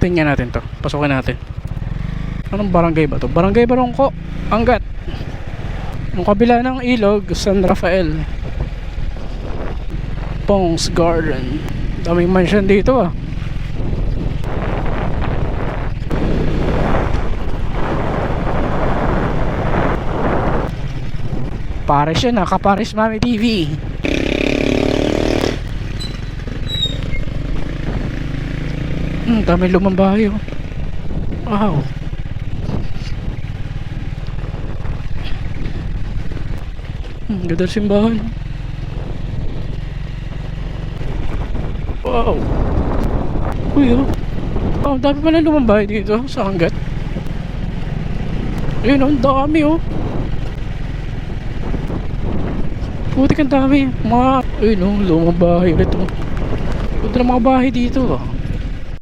Tingnan natin to. Pasukin natin. Anong barangay ba to? Barangay Barongko, Angat. Yung kabila ng ilog, San Rafael. Pong's Garden. Daming mansion dito ah. Paris yan ah, Kaparis Mami TV. Dami lumang bahay oh. Wow. Ganda simbahan. Wow. Uy oh. Oh, dami pala lumang bahay dito sa Angat. Ayun oh, ang dami oh. Putik ang dami. Mga, ayun oh, lumang bahay ulit oh. Ganda ng mga bahay dito oh.